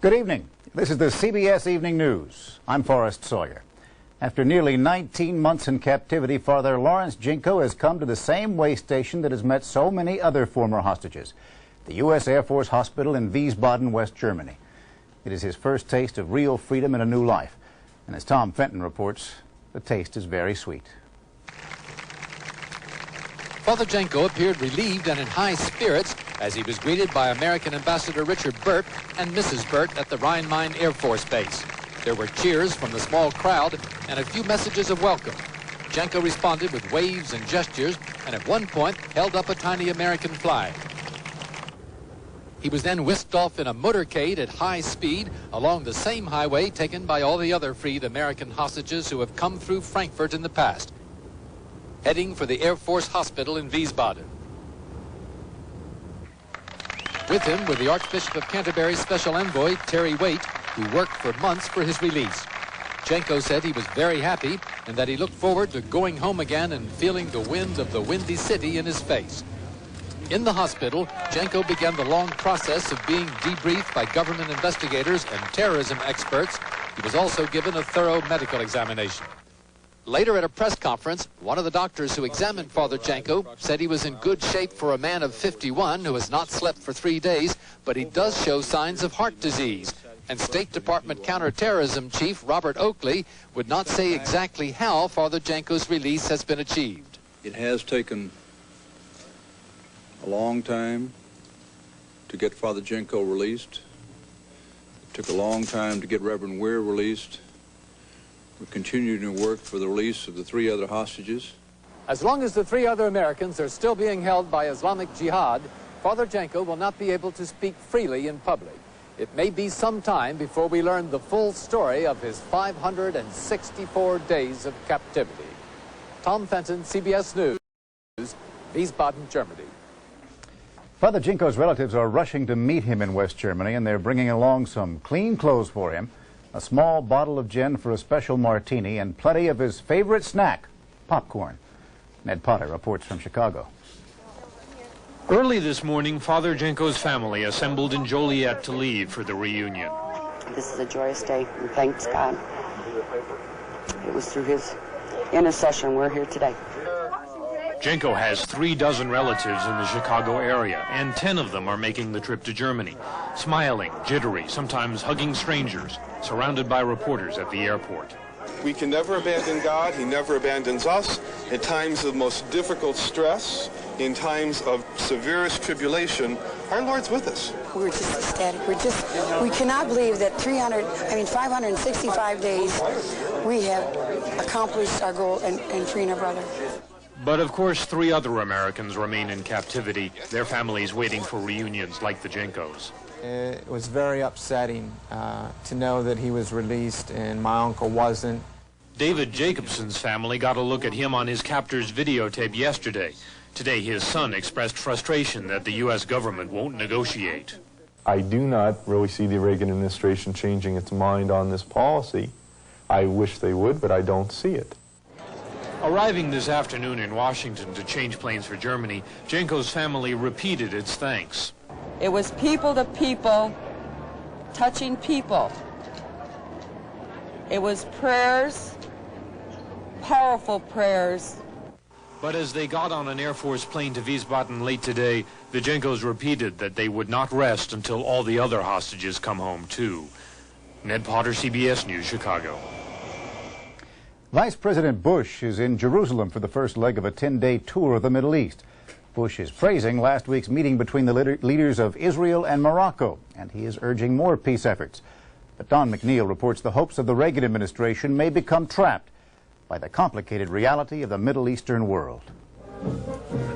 Good evening. This is the CBS Evening News. I'm Forrest Sawyer. After nearly 19 months in captivity, Father Lawrence Jenco has come to the same way station that has met so many other former hostages, the U.S. Air Force Hospital in Wiesbaden, West Germany. It is his first taste of real freedom and a new life. And as Tom Fenton reports, the taste is very sweet. Father Jenco appeared relieved and in high spirits as he was greeted by American Ambassador Richard Burt and Mrs. Burt at the Rhein-Main Air Force Base. There were cheers from the small crowd and a few messages of welcome. Jenco responded with waves and gestures and at one point held up a tiny American flag. He was then whisked off in a motorcade at high speed along the same highway taken by all the other freed American hostages who have come through Frankfurt in the past, heading for the Air Force Hospital in Wiesbaden. With him were the Archbishop of Canterbury's special envoy, Terry Waite, who worked for months for his release. Jenco said he was very happy and that he looked forward to going home again and feeling the wind of the windy city in his face. In the hospital, Jenco began the long process of being debriefed by government investigators and terrorism experts. He was also given a thorough medical examination. Later at a press conference, one of the doctors who examined Father Jenco said he was in good shape for a man of 51 who has not slept for 3 days, but he does show signs of heart disease. And State Department Counterterrorism Chief Robert Oakley would not say exactly how Father Jenco's release has been achieved. It has taken a long time to get Father Jenco released. It took a long time to get Reverend Weir released. We're continuing to work for the release of the 3 other hostages. As long as the 3 other Americans are still being held by Islamic Jihad, Father Jenco will not be able to speak freely in public. It may be some time before we learn the full story of his 564 days of captivity. Tom Fenton, CBS News, Wiesbaden, Germany. Father Jenco's relatives are rushing to meet him in West Germany, and they're bringing along some clean clothes for him, a small bottle of gin for a special martini, and plenty of his favorite snack, popcorn. Ned Potter reports from Chicago. Early this morning, Father Jenco's family assembled in Joliet to leave for the reunion. This is a joyous day, and thanks God. It was through his intercession we're here today. Jenco has 36 relatives in the Chicago area, and 10 of them are making the trip to Germany, smiling, jittery, sometimes hugging strangers, surrounded by reporters at the airport. We can never abandon God. He never abandons us. In times of most difficult stress, in times of severest tribulation, our Lord's with us. We're just ecstatic. We cannot believe that 565 days we have accomplished our goal and freeing our brother. But of course, 3 other Americans remain in captivity, their families waiting for reunions like the Jencos. It was very upsetting to know that he was released and my uncle wasn't. David Jacobson's family got a look at him on his captor's videotape yesterday. Today, his son expressed frustration that the U.S. government won't negotiate. I do not really see the Reagan administration changing its mind on this policy. I wish they would, but I don't see it. Arriving this afternoon in Washington to change planes for Germany, Jenco's family repeated its thanks. It was people to people, touching people. It was prayers, powerful prayers. But as they got on an Air Force plane to Wiesbaden late today, the Jencos repeated that they would not rest until all the other hostages come home too. Ned Potter, CBS News, Chicago. Vice President Bush is in Jerusalem for the first leg of a 10-day tour of the Middle East. Bush is praising last week's meeting between the leaders of Israel and Morocco, and he is urging more peace efforts. But Don McNeil reports the hopes of the Reagan administration may become trapped by the complicated reality of the Middle Eastern world.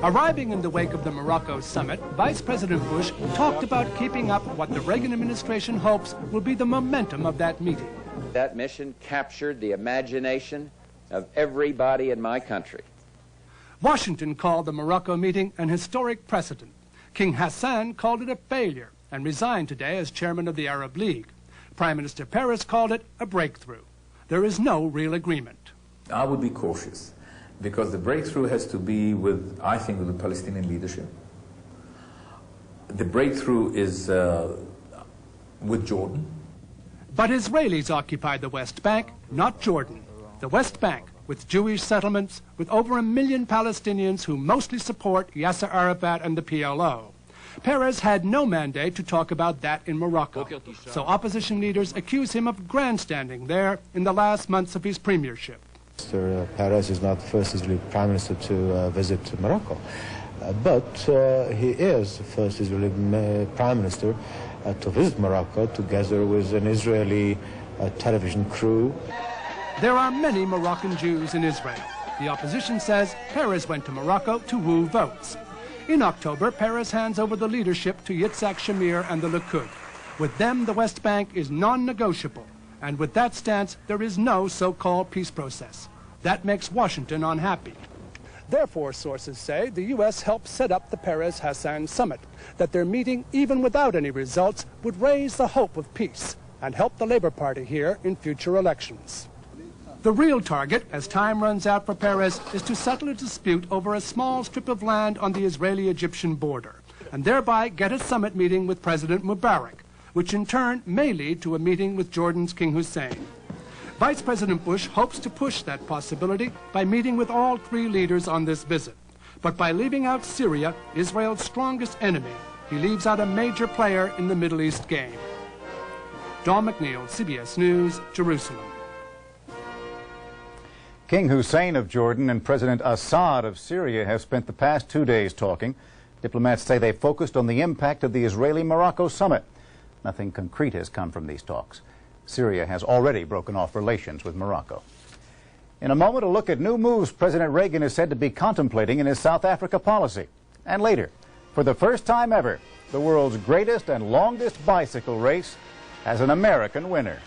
Arriving in the wake of the Morocco summit, Vice President Bush talked about keeping up what the Reagan administration hopes will be the momentum of that meeting. That mission captured the imagination of everybody in my country. Washington called the Morocco meeting an historic precedent. King Hassan called it a failure and resigned today as chairman of the Arab League. Prime Minister Peres called it a breakthrough. There is no real agreement. I would be cautious because the breakthrough has to be with, I think, with the Palestinian leadership. The breakthrough is with Jordan. But Israelis occupied the West Bank, not Jordan. The West Bank, with Jewish settlements, with over 1 million Palestinians who mostly support Yasser Arafat and the PLO. Peres had no mandate to talk about that in Morocco, so opposition leaders accuse him of grandstanding there in the last months of his premiership. Mr. Peres is not the first Israeli prime minister to visit Morocco, but he is the first Israeli prime minister to visit Morocco together with an Israeli television crew. There are many Moroccan Jews in Israel. The opposition says Peres went to Morocco to woo votes. In October, Peres hands over the leadership to Yitzhak Shamir and the Likud. With them, the West Bank is non-negotiable, and with that stance, there is no so-called peace process. That makes Washington unhappy. Therefore, sources say, the U.S. helped set up the Peres-Hassan summit, that their meeting, even without any results, would raise the hope of peace and help the Labor Party here in future elections. The real target, as time runs out for Peres, is to settle a dispute over a small strip of land on the Israeli-Egyptian border, and thereby get a summit meeting with President Mubarak, which in turn may lead to a meeting with Jordan's King Hussein. Vice President Bush hopes to push that possibility by meeting with all three leaders on this visit. But by leaving out Syria, Israel's strongest enemy, he leaves out a major player in the Middle East game. Dawn McNeil, CBS News, Jerusalem. King Hussein of Jordan and President Assad of Syria have spent the past 2 days talking. Diplomats say they focused on the impact of the Israeli-Morocco summit. Nothing concrete has come from these talks. Syria has already broken off relations with Morocco. In a moment, a look at new moves President Reagan is said to be contemplating in his South Africa policy. And later, for the first time ever, the world's greatest and longest bicycle race has an American winner.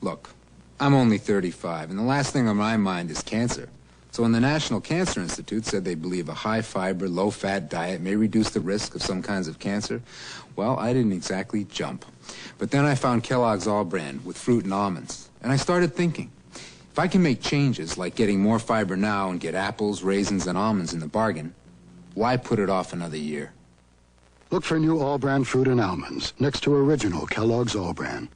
Look, I'm only 35, and the last thing on my mind is cancer. So when the National Cancer Institute said they believe a high-fiber, low-fat diet may reduce the risk of some kinds of cancer, well, I didn't exactly jump. But then I found Kellogg's All-Bran with fruit and almonds, and I started thinking, if I can make changes like getting more fiber now and get apples, raisins, and almonds in the bargain, why put it off another year? Look for new All-Bran fruit and almonds next to original Kellogg's All-Bran.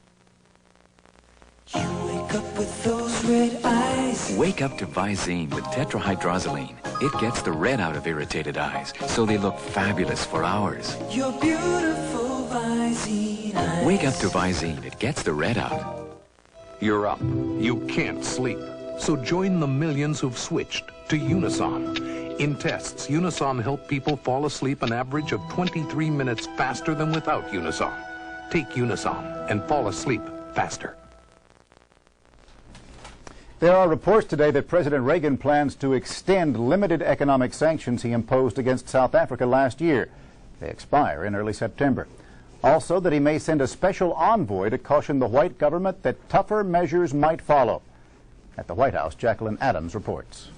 Wake up with those red eyes. Wake up to Visine with tetrahydrozoline. It gets the red out of irritated eyes, so they look fabulous for hours. Your beautiful Visine eyes. Wake up to Visine. It gets the red out. You're up. You can't sleep. So join the millions who've switched to Unisom. In tests, Unisom helped people fall asleep an average of 23 minutes faster than without Unisom. Take Unisom and fall asleep faster. There are reports today that President Reagan plans to extend limited economic sanctions he imposed against South Africa last year. They expire in early September. Also, that he may send a special envoy to caution the white government that tougher measures might follow. At the White House, Jacqueline Adams reports.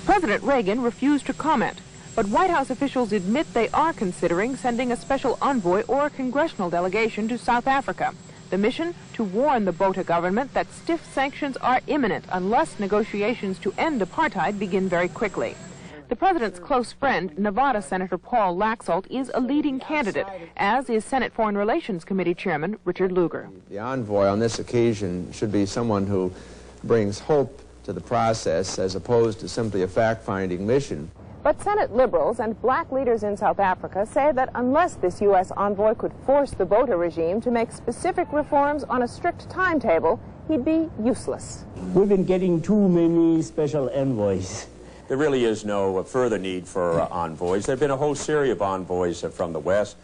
President Reagan refused to comment, but White House officials admit they are considering sending a special envoy or a congressional delegation to South Africa. The mission? To warn the Botha government that stiff sanctions are imminent unless negotiations to end apartheid begin very quickly. The president's close friend, Nevada Senator Paul Laxalt, is a leading candidate, as is Senate Foreign Relations Committee Chairman Richard Lugar. The envoy on this occasion should be someone who brings hope to the process as opposed to simply a fact-finding mission. But Senate liberals and black leaders in South Africa say that unless this U.S. envoy could force the Botha regime to make specific reforms on a strict timetable, he'd be useless. We've been getting too many special envoys. There really is no further need for envoys. There have been a whole series of envoys from the West.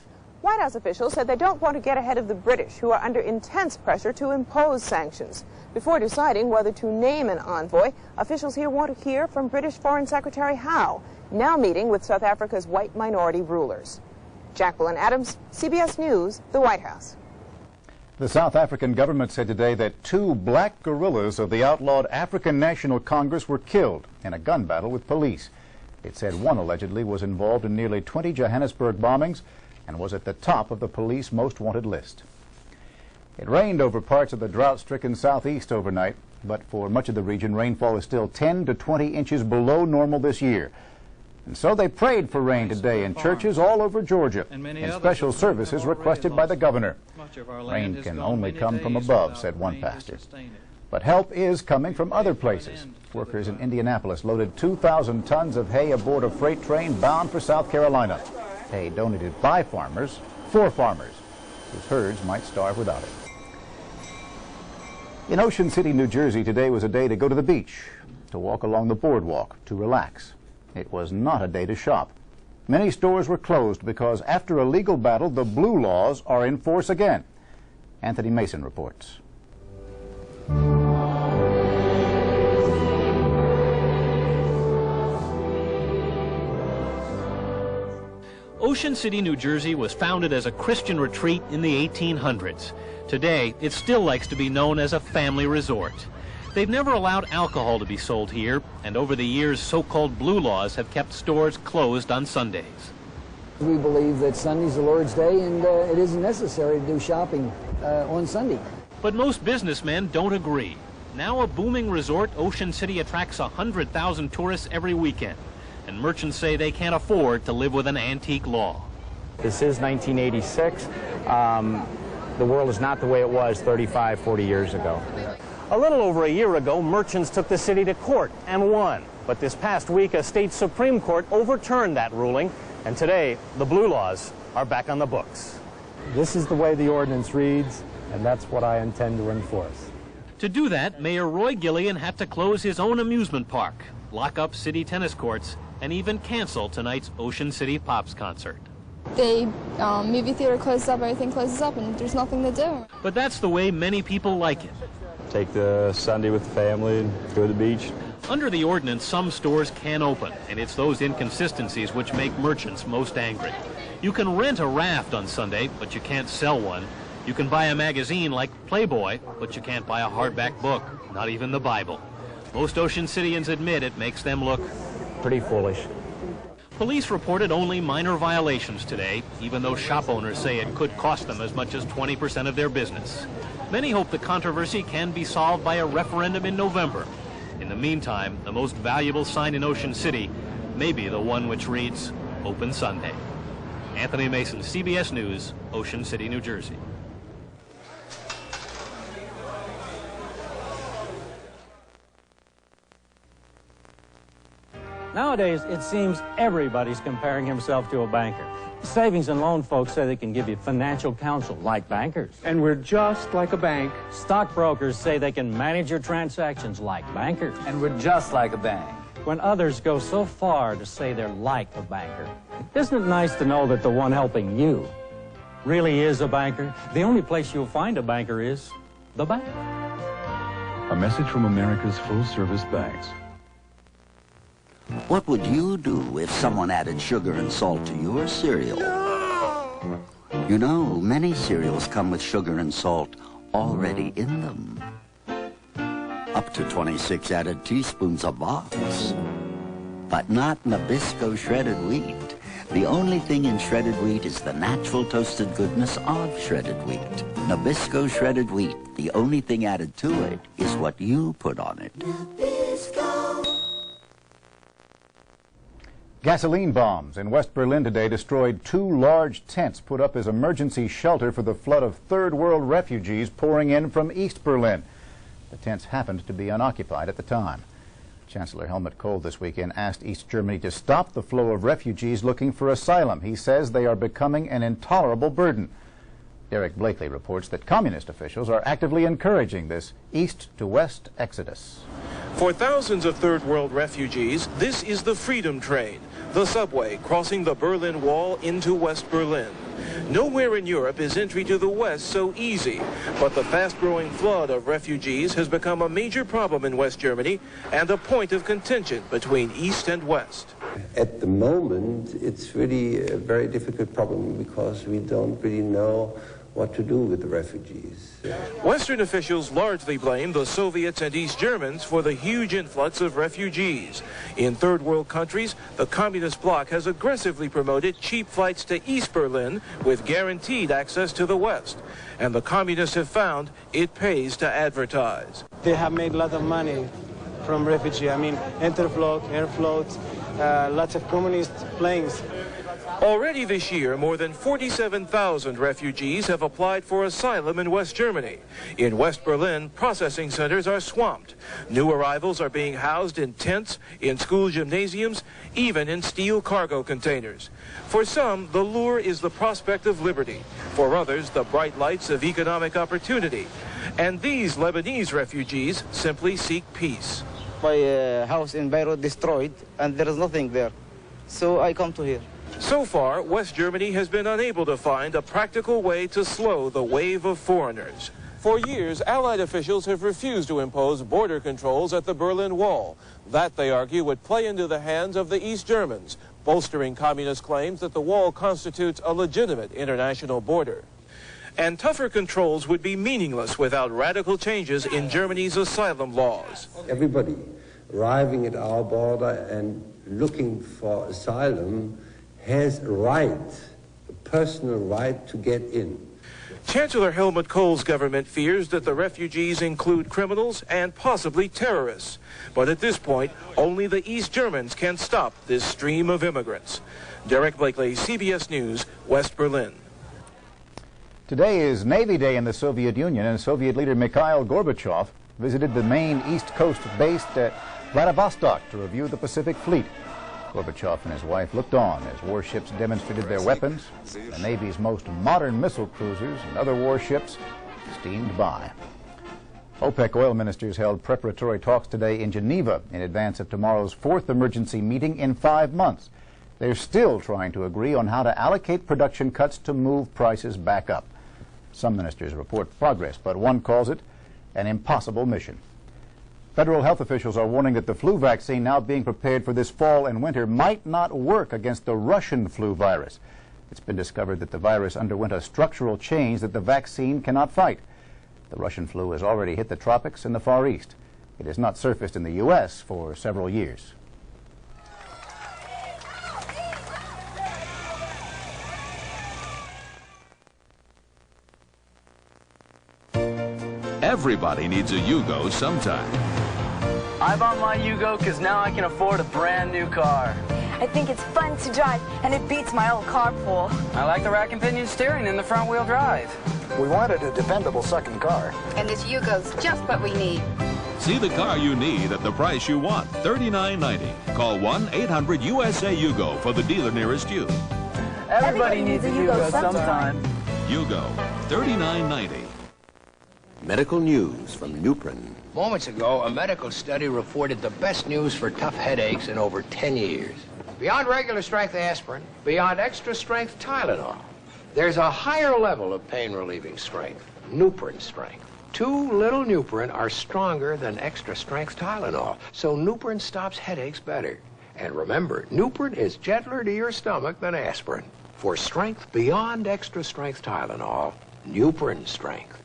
White House officials said they don't want to get ahead of the British, who are under intense pressure to impose sanctions. Before deciding whether to name an envoy, officials here want to hear from British Foreign Secretary Howe, now meeting with South Africa's white minority rulers. Jacqueline Adams, CBS News, the White House. The South African government said today that 2 black guerillas of the outlawed African National Congress were killed in a gun battle with police. It said one allegedly was involved in nearly 20 Johannesburg bombings and was at the top of the police most wanted list. It rained over parts of the drought-stricken southeast overnight, but for much of the region, rainfall is still 10 to 20 inches below normal this year. And so they prayed for rain today in churches all over Georgia, and special services requested by the governor. Rain can only come from above, said one pastor. But help is coming from other places. Workers in Indianapolis loaded 2,000 tons of hay aboard a freight train bound for South Carolina. Hay donated by farmers for farmers, whose herds might starve without it. In Ocean City, New Jersey, today was a day to go to the beach, to walk along the boardwalk, to relax. It was not a day to shop. Many stores were closed because after a legal battle, the blue laws are in force again. Anthony Mason reports. Ocean City, New Jersey was founded as a Christian retreat in the 1800s. Today, it still likes to be known as a family resort. They've never allowed alcohol to be sold here, and over the years, so-called blue laws have kept stores closed on Sundays. We believe that Sunday's the Lord's Day, and it isn't necessary to do shopping on Sunday. But most businessmen don't agree. Now a booming resort, Ocean City attracts 100,000 tourists every weekend, and merchants say they can't afford to live with an antique law. This is 1986. The world is not the way it was 35, 40 years ago. A little over a year ago, merchants took the city to court and won. But this past week, a state Supreme Court overturned that ruling, and today, the blue laws are back on the books. This is the way the ordinance reads, and that's what I intend to enforce. To do that, Mayor Roy Gillian had to close his own amusement park, lock up city tennis courts, and even cancel tonight's Ocean City Pops concert. The movie theater closes up, everything closes up, and there's nothing to do. But that's the way many people like it. Take the Sunday with the family and go to the beach. Under the ordinance, some stores can open, and it's those inconsistencies which make merchants most angry. You can rent a raft on Sunday, but you can't sell one. You can buy a magazine like Playboy, but you can't buy a hardback book, not even the Bible. Most Ocean Cityans admit it makes them look pretty foolish. Police reported only minor violations today, even though shop owners say it could cost them as much as 20% of their business. Many hope the controversy can be solved by a referendum in November. In the meantime, the most valuable sign in Ocean City may be the one which reads, Open Sunday. Anthony Mason, CBS News, Ocean City, New Jersey. Nowadays, it seems everybody's comparing himself to a banker. Savings and loan folks say they can give you financial counsel like bankers. And we're just like a bank. Stockbrokers say they can manage your transactions like bankers. And we're just like a bank. When others go so far to say they're like a banker, isn't it nice to know that the one helping you really is a banker? The only place you'll find a banker is the bank. A message from America's full-service banks. What would you do if someone added sugar and salt to your cereal? No! You know, many cereals come with sugar and salt already in them. Up to 26 added teaspoons a box. But not Nabisco shredded wheat. The only thing in shredded wheat is the natural toasted goodness of shredded wheat. Nabisco shredded wheat, the only thing added to it is what you put on it. Nabisco. Gasoline bombs in West Berlin today destroyed 2 large tents put up as emergency shelter for the flood of Third World refugees pouring in from East Berlin. The tents happened to be unoccupied at the time. Chancellor Helmut Kohl this weekend asked East Germany to stop the flow of refugees looking for asylum. He says they are becoming an intolerable burden. Derek Blakely reports that communist officials are actively encouraging this east-to-west exodus. For thousands of Third World refugees, this is the Freedom Train, the subway crossing the Berlin Wall into West Berlin. Nowhere in Europe is entry to the West so easy, but the fast-growing flood of refugees has become a major problem in West Germany and a point of contention between East and West. At the moment, it's really a very difficult problem because we don't really know what to do with the refugees. Western officials largely blame the Soviets and East Germans for the huge influx of refugees. In Third World countries, the communist bloc has aggressively promoted cheap flights to East Berlin with guaranteed access to the West. And the communists have found it pays to advertise. They have made a lot of money from refugees. I mean, Interfloat, Airfloat, lots of communist planes. Already this year, more than 47,000 refugees have applied for asylum in West Germany. In West Berlin, processing centers are swamped. New arrivals are being housed in tents, in school gymnasiums, even in steel cargo containers. For some, the lure is the prospect of liberty. For others, the bright lights of economic opportunity. And these Lebanese refugees simply seek peace. My house in Beirut destroyed, and there is nothing there. So I come to here. So far, West Germany has been unable to find a practical way to slow the wave of foreigners. For years, Allied officials have refused to impose border controls at the Berlin Wall. That, they argue, would play into the hands of the East Germans, bolstering communist claims that the wall constitutes a legitimate international border. And tougher controls would be meaningless without radical changes in Germany's asylum laws. Everybody arriving at our border and looking for asylum has a right, a personal right to get in. Chancellor Helmut Kohl's government fears that the refugees include criminals and possibly terrorists. But at this point, only the East Germans can stop this stream of immigrants. Derek Blakely, CBS News, West Berlin. Today is Navy Day in the Soviet Union, and Soviet leader Mikhail Gorbachev visited the main East Coast base at Vladivostok to review the Pacific Fleet. Gorbachev and his wife looked on as warships demonstrated their weapons. The Navy's most modern missile cruisers and other warships steamed by. OPEC oil ministers held preparatory talks today in Geneva in advance of tomorrow's fourth emergency meeting in 5 months. They're still trying to agree on how to allocate production cuts to move prices back up. Some ministers report progress, but one calls it an impossible mission. Federal health officials are warning that the flu vaccine now being prepared for this fall and winter might not work against the Russian flu virus. It's been discovered that the virus underwent a structural change that the vaccine cannot fight. The Russian flu has already hit the tropics and the Far East. It has not surfaced in the U.S. for several years. Everybody needs a Yugo sometime. I bought my Yugo because now I can afford a brand new car. I think it's fun to drive, and it beats my old carpool. I like the rack and pinion steering and the front wheel drive. We wanted a dependable second car. And this Yugo's just what we need. See the car you need at the price you want, $39.90. Call 1-800-USA-YUGO for the dealer nearest you. Everybody needs a Yugo sometime. Yugo, $39.90. Medical news from Nuprin. Moments ago, a medical study reported the best news for tough headaches in over 10 years. Beyond regular strength aspirin, beyond extra strength Tylenol, there's a higher level of pain relieving strength, Nuprin strength. 2 little Nuprin are stronger than extra strength Tylenol, so Nuprin stops headaches better. And remember, Nuprin is gentler to your stomach than aspirin. For strength beyond extra strength Tylenol, Nuprin strength.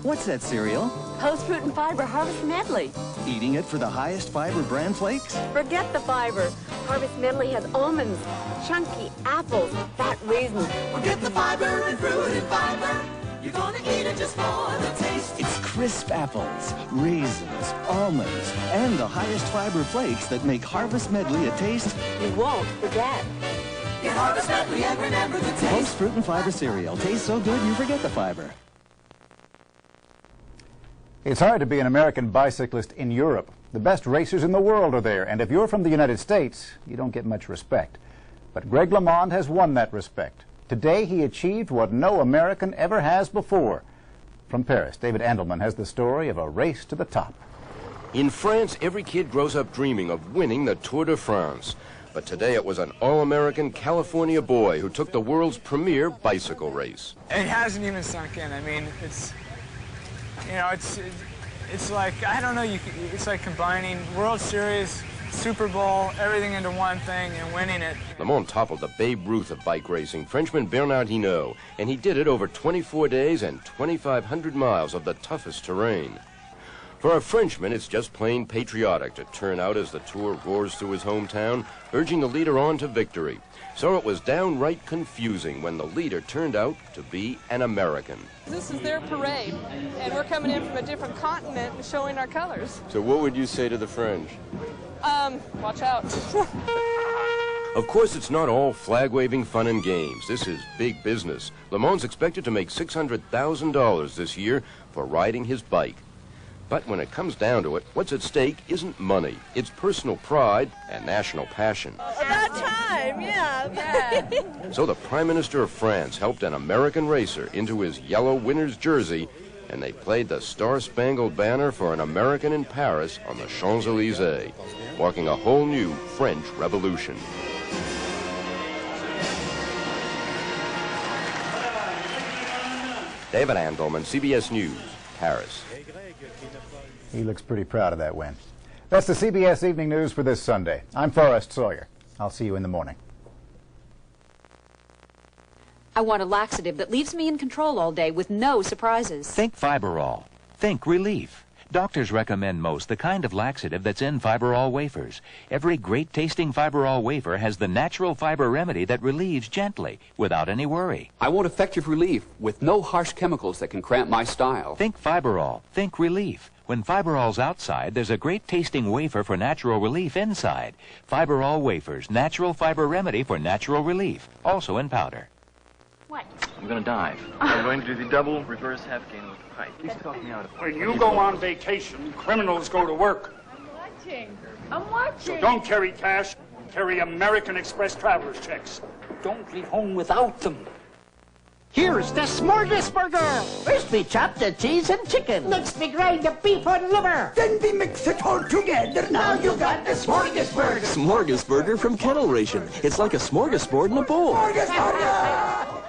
What's that cereal? Post Fruit and Fiber Harvest Medley. Eating it for the highest fiber bran flakes? Forget the fiber. Harvest Medley has almonds, chunky apples, fat raisins. Forget the fiber and fruit and fiber. You're gonna eat it just for the taste. It's crisp apples, raisins, almonds, and the highest fiber flakes that make Harvest Medley a taste you won't forget. Get Harvest Medley and remember the taste. Post Fruit and Fiber cereal tastes so good you forget the fiber. It's hard to be an American bicyclist in Europe. The best racers in the world are there, and if you're from the United States, you don't get much respect. But Greg LeMond has won that respect. Today, he achieved what no American ever has before. From Paris, David Andelman has the story of a race to the top. In France, every kid grows up dreaming of winning the Tour de France. But today it was an all-American California boy who took the world's premier bicycle race. It hasn't even sunk in. I mean, it's... You know, it's like, I don't know, it's like combining World Series, Super Bowl, everything into one thing and winning it. LeMond toppled the Babe Ruth of bike racing, Frenchman Bernard Hinault, and he did it over 24 days and 2,500 miles of the toughest terrain. For a Frenchman, it's just plain patriotic to turn out as the Tour roars through his hometown, urging the leader on to victory. So it was downright confusing when the leader turned out to be an American. This is their parade, and we're coming in from a different continent and showing our colors. So what would you say to the French? Watch out. Of course, it's not all flag-waving fun and games. This is big business. Lamont's expected to make $600,000 this year for riding his bike. But when it comes down to it, what's at stake isn't money. It's personal pride and national passion. About time, yeah. So the Prime Minister of France helped an American racer into his yellow winner's jersey, and they played the Star-Spangled Banner for an American in Paris on the Champs-Élysées, marking a whole new French Revolution. David Andelman, CBS News, Paris. He looks pretty proud of that win. That's the CBS Evening News for this Sunday. I'm Forrest Sawyer. I'll see you in the morning. I want a laxative that leaves me in control all day with no surprises. Think Fiberall. Think relief. Doctors recommend most the kind of laxative that's in Fiberall wafers. Every great-tasting Fiberall wafer has the natural fiber remedy that relieves gently, without any worry. I want effective relief with no harsh chemicals that can cramp my style. Think Fiberall. Think relief. When Fiberall's outside, there's a great-tasting wafer for natural relief inside. Fiberall wafers, natural fiber remedy for natural relief, also in powder. What? I'm going to dive. I'm going to do the double reverse half gain with the pipe. Please talk me out of it. When you go on vacation, criminals go to work. I'm watching. So don't carry cash. Carry American Express traveler's checks. Don't leave home without them. Here's the smorgasburger. First we chop the cheese and chicken. Next we grind the beef and liver. Then we mix it all together. Now you got the smorgasburger. Smorgasburger from Kettle Ration. It's like a smorgasbord in a bowl. Smorgasburger!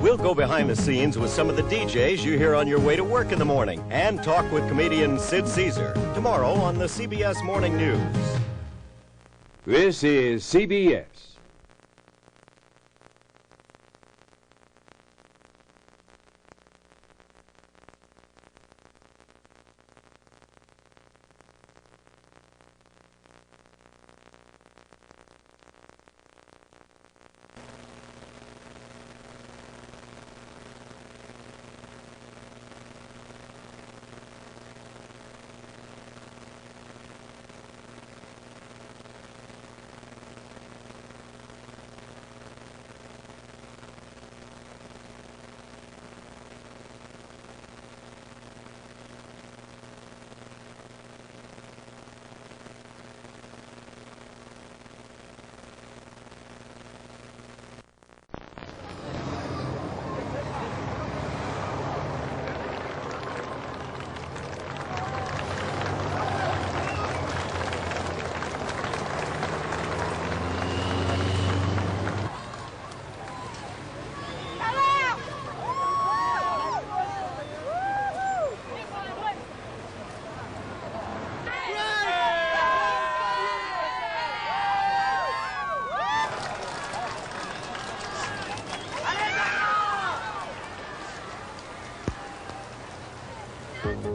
We'll go behind the scenes with some of the DJs you hear on your way to work in the morning and talk with comedian Sid Caesar tomorrow on the CBS Morning News. This is CBS.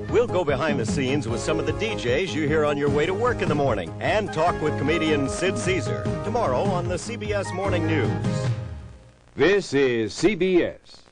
We'll go behind the scenes with some of the DJs you hear on your way to work in the morning and talk with comedian Sid Caesar tomorrow on the CBS Morning News. This is CBS.